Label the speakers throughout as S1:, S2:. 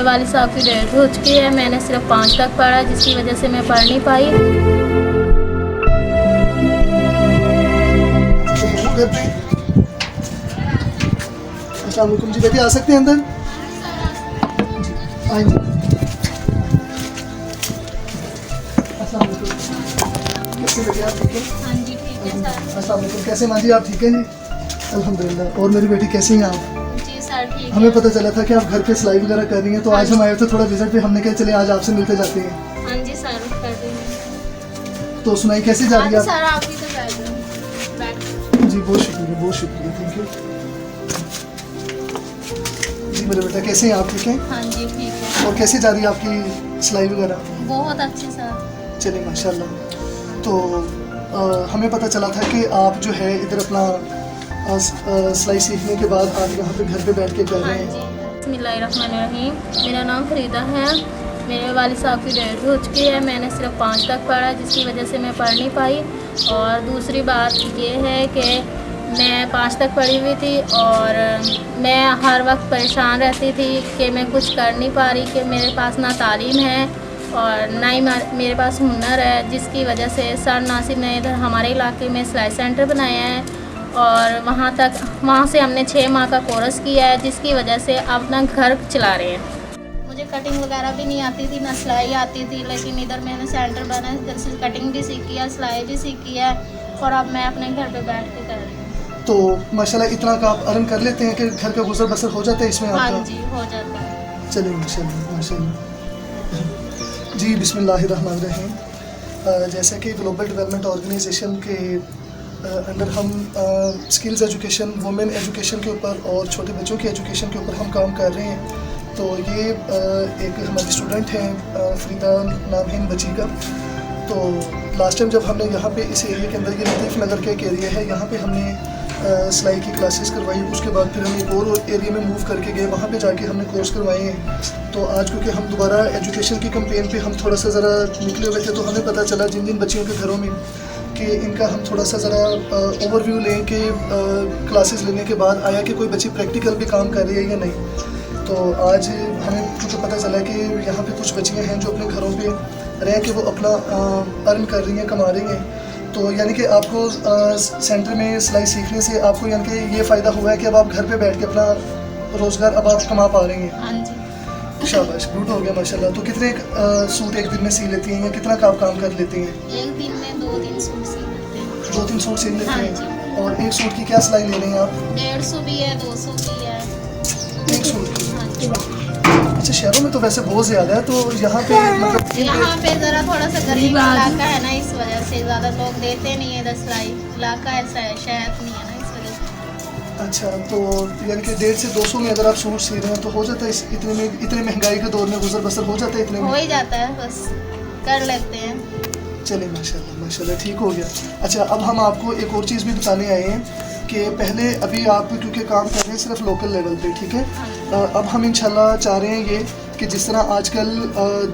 S1: मेरे वालिद साहब की डेथ हो चुकी है। मैंने सिर्फ 5 तक पढ़ा, जिसकी वजह से मैं पढ़ नहीं पाई।
S2: अस्सलाम वालेकुम जी, बेटी आ सकते हैं अंदर जी, आएंगे। अस्सलाम वालेकुम, कैसे बेटी आप ठीक हैं?
S1: हाँ जी ठीक है सर।
S2: अस्सलाम वालेकुम, कैसे माँ जी आप ठीक हैं जी? अल्हम्दुलिल्लाह। और मेरी बेटी कैसी हैं आप?
S1: जी सर ठीक है।
S2: हमें पता चला था कि आप घर पे सिलाई वगैरह कर रही हैं, तो आज हम आए थे थोड़ा विजिट पे, हमने कहा चले आज आपसे मिलते जाते हैं।
S1: हाँ जी सर कर देंगे।
S2: तो सुनाई कैसी जा रही है
S1: सर आप भी तो बैठ
S2: जी? बहुत शुक्रिया, थैंक यू जी। मेरे बेटा कैसे हैं आप, ठीक हैं?
S1: हाँ जी ठीक है।
S2: और कैसे जा रही है आपकी सिलाई वगैरह?
S1: बहुत अच्छे सर।
S2: चलिए माशाल्लाह। तो हमें पता चला था कि आप जो है इधर अपना सिलाई सीखने के बाद आप यहाँ पे घर पे बैठ के कर
S1: हाँ
S2: रहे हैं।
S1: जी बिस्मिल्लाहिर्रहमानिर्रहीम। मेरा नाम फरीदा है। मेरे वालिद साहब की डेथ हो चुकी है। मैंने सिर्फ 5 तक पढ़ा, जिसकी वजह से मैं पढ़ नहीं पाई। और दूसरी बात ये है कि मैं 5 तक पढ़ी हुई थी और मैं हर वक्त परेशान रहती थी कि मैं कुछ कर नहीं पा रही, कि मेरे पास ना तालीम है और ना ही मेरे पास हुनर है, जिसकी वजह से सर नासिर ने इधर हमारे इलाके में सिलाई सेंटर बनाया है और वहाँ से हमने 6 माह का कोर्स किया है, जिसकी वजह से अपना घर चला रहे हैं। मुझे कटिंग वगैरह भी नहीं आती थी, ना सिलाई आती थी, लेकिन इधर मैंने सेंटर बनाया, इधर से कटिंग भी सीखी है, सिलाई भी सीखी है और अब मैं अपने घर पे बैठ के कर रही हूँ।
S2: तो माशाल्लाह इतना का आप अर्न कर लेते हैं कि घर का गुजर बसर हो जाता है इसमें आपका?
S1: हाँ जी हो जाता है।
S2: चलिए माशाल्लाह। जी बिस्मिल्लाहिर्रहमानिर्रहीम। जैसा कि ग्लोबल डेवलपमेंट ऑर्गेनाइजेशन के अंडर हम स्किल्स एजुकेशन, वुमेन एजुकेशन के ऊपर और छोटे बच्चों की एजुकेशन के ऊपर हम काम कर रहे हैं। तो ये एक हमारी स्टूडेंट हैं फरीदा, नाम है इन बच्ची का। तो लास्ट टाइम जब हमने यहाँ पे इस एरिया के अंदर, ये लतीफ़ नगर का एक एरिया है, यहाँ पे हमने सिलाई की क्लासेस करवाई। उसके बाद फिर हम एक और एरिया में मूव करके गए, वहाँ पे जाके हमने कोर्स करवाए हैं। तो आज क्योंकि हम दोबारा एजुकेशन की कैंपेन पे हम थोड़ा सा ज़रा निकले हुए थे, तो हमें पता चला जिन जिन बच्चियों के घरों में कि इनका हम थोड़ा सा ज़रा ओवरव्यू लें कि क्लासेस लेने के बाद आया कि कोई बच्ची प्रैक्टिकल भी काम कर रही है या नहीं। तो आज हमें क्योंकि पता चला कि यहाँ पे कुछ बच्चियाँ हैं जो अपने घरों पे रह के वो अपना अर्न कर रही हैं, कमा रही हैं। तो यानी कि आपको सेंटर में सिलाई सीखने से आपको यानी कि ये फ़ायदा हुआ है कि अब आप घर पे बैठ के अपना रोज़गार अब आप कमा पा रही हैं।
S1: हाँ जी
S2: शाबाश, गुड हो गया माशाल्लाह। तो कितने सूट एक दिन में सी लेती हैं या कितना का आप काम कर लेती हैं?
S1: एक दिन में 2-3 सूट सी लेते हैं।
S2: 2-3 सूट सी लेती
S1: हाँ
S2: हैं। और एक सूट की क्या सिलाई ले रही हैं आप?
S1: 150 भी है, 200 भी है।
S2: एक सूट की?
S1: हाँ जी।
S2: अच्छा, शहरों में तो वैसे बहुत ज़्यादा है, तो यहाँ पे मतलब
S1: यहाँ पे ज़रा थोड़ा सा गरीब इलाका है ना, इस वजह से ज़्यादा लोग देते नहीं है। इधर सिलाई इलाका ऐसा है, शहर नहीं है ना, इस वजह से।
S2: अच्छा, तो यानी कि 150 से 200 में अगर आप सूट सी रहे हैं तो हो जाता है इतने में, इतने महंगाई के दौर में गुजर बसर हो जाता है इतने में?
S1: हो ही जाता है, बस कर लेते हैं।
S2: चलिए माशाल्लाह ठीक हो गया। अच्छा, अब हम आपको एक और चीज़ भी बताने आए हैं कि पहले अभी आप क्योंकि काम कर रहे हैं सिर्फ लोकल लेवल पे, ठीक है? अब हम इंशाल्लाह चाह रहे हैं ये कि जिस तरह आजकल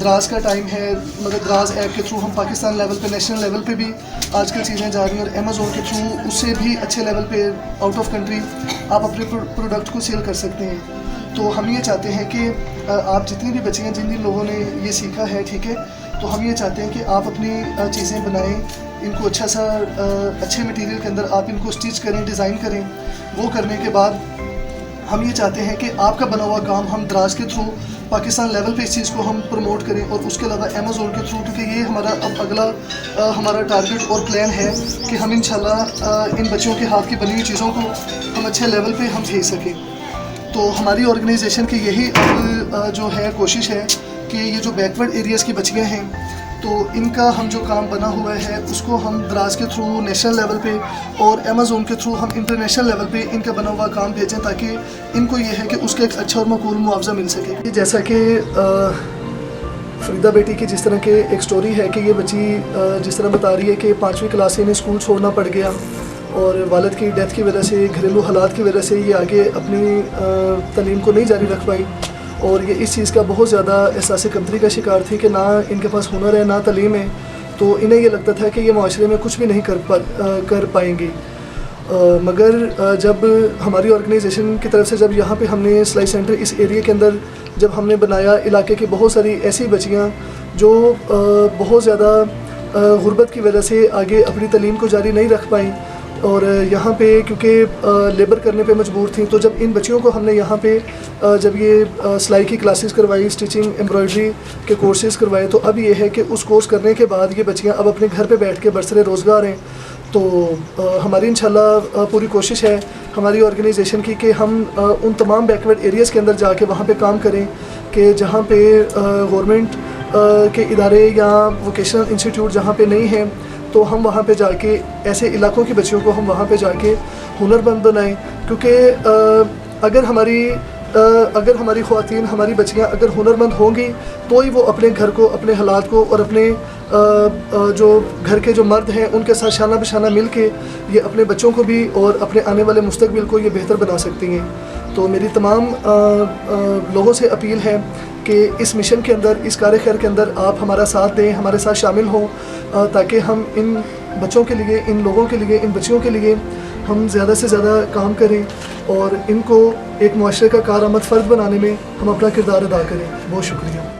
S2: द्रास का टाइम है, मतलब द्रास ऐप के थ्रू हम पाकिस्तान लेवल पे, नेशनल लेवल पे भी आजकल चीज़ें जा रही हैं और अमेज़ोन के थ्रू उससे भी अच्छे लेवल पे आउट ऑफ कंट्री आप अपने प्रोडक्ट को सेल कर सकते हैं। तो हम ये चाहते हैं कि आप जितनी भी बच्चियाँ जिन जिन लोगों ने ये सीखा है, ठीक है, तो हम ये चाहते हैं कि आप अपनी चीज़ें बनाएं, इनको अच्छा सा अच्छे मटेरियल के अंदर आप इनको स्टिच करें, डिज़ाइन करें। वो करने के बाद हम ये चाहते हैं कि आपका बना हुआ काम हम द्रास के थ्रू पाकिस्तान लेवल पे इस चीज़ को हम प्रमोट करें और उसके अलावा अमेज़ोन के थ्रू, क्योंकि ये हमारा अब अगला हमारा टारगेट और प्लान है कि हम इंशाल्लाह इन बच्चों के हाथ की बनी हुई चीज़ों को हम अच्छे लेवल पे हम भेज सकें। तो हमारी ऑर्गेनाइजेशन की यही अब जो है कोशिश है कि ये जो बैकवर्ड एरियाज़ की बच्चियाँ हैं, तो इनका हम जो काम बना हुआ है उसको हम द्रास के थ्रू नेशनल लेवल पे और अमेज़ोन के थ्रू हम इंटरनेशनल लेवल पे इनका बना हुआ काम भेजें, ताकि इनको ये है कि उसका एक अच्छा और मकबूल मुआवजा मिल सके। जैसा कि फरीदा बेटी की जिस तरह के एक स्टोरी है कि ये बच्ची जिस तरह बता रही है कि 5वीं क्लास से इन्हें स्कूल छोड़ना पड़ गया और वालिद की डेथ की वजह से, घरेलू हालात की वजह से ये आगे अपनी तालीम को नहीं जारी रख पाई और ये इस चीज़ का बहुत ज़्यादा एहसास कमतरी का शिकार थी कि ना इनके पास हुनर है, ना तालीम है, तो इन्हें ये लगता था कि ये माशरे में कुछ भी नहीं कर पाएंगी। मगर जब हमारी ऑर्गेनाइजेशन की तरफ से जब यहाँ पे हमने सिलाई सेंटर इस एरिया के अंदर जब हमने बनाया, इलाके की बहुत सारी ऐसी बच्चियाँ जो बहुत ज़्यादा गुर्बत की वजह से आगे अपनी तालीम को जारी नहीं रख पाई और यहाँ पे क्योंकि लेबर करने पे मजबूर थी, तो जब इन बच्चियों को हमने यहाँ पे जब ये सिलाई की क्लासेस करवाई, स्टिचिंग एम्ब्रॉयडरी के कोर्सेज करवाए, तो अब ये है कि उस कोर्स करने के बाद ये बच्चियाँ अब अपने घर पे बैठ के बरसरे रोज़गार हैं। तो हमारी इंशाल्लाह पूरी कोशिश है हमारी ऑर्गेनाइजेशन की कि हम उन तमाम बैकवर्ड एरियाज़ के अंदर जाके वहाँ पे काम करें कि जहाँ पे गवर्नमेंट के इदारे या वोकेशनल इंस्टीट्यूट जहाँ पे नहीं हैं, तो हम वहाँ पे जाके ऐसे इलाकों की बच्चियों को हम वहाँ पे जाके हुनरमंद बनाएं। क्योंकि अगर हमारी ख़वातीन, हमारी बच्चियाँ अगर हुनरमंद होंगी तो ही वो अपने घर को, अपने हालात को और अपने जो घर के जो मर्द हैं उनके साथ शाना बशाना मिल के ये अपने बच्चों को भी और अपने आने वाले मुस्तकबिल को ये बेहतर बना सकती हैं। तो मेरी तमाम लोगों से अपील है कि इस मिशन के अंदर, इस कार्य खैर के अंदर आप हमारा साथ दें, हमारे साथ शामिल हों, ताकि हम इन बच्चों के लिए, इन लोगों के लिए, इन बच्चियों के लिए हम ज़्यादा से ज़्यादा काम करें और इनको एक मुआशरे का कारआमद फ़र्द बनाने में हम अपना किरदार अदा करें। बहुत शुक्रिया।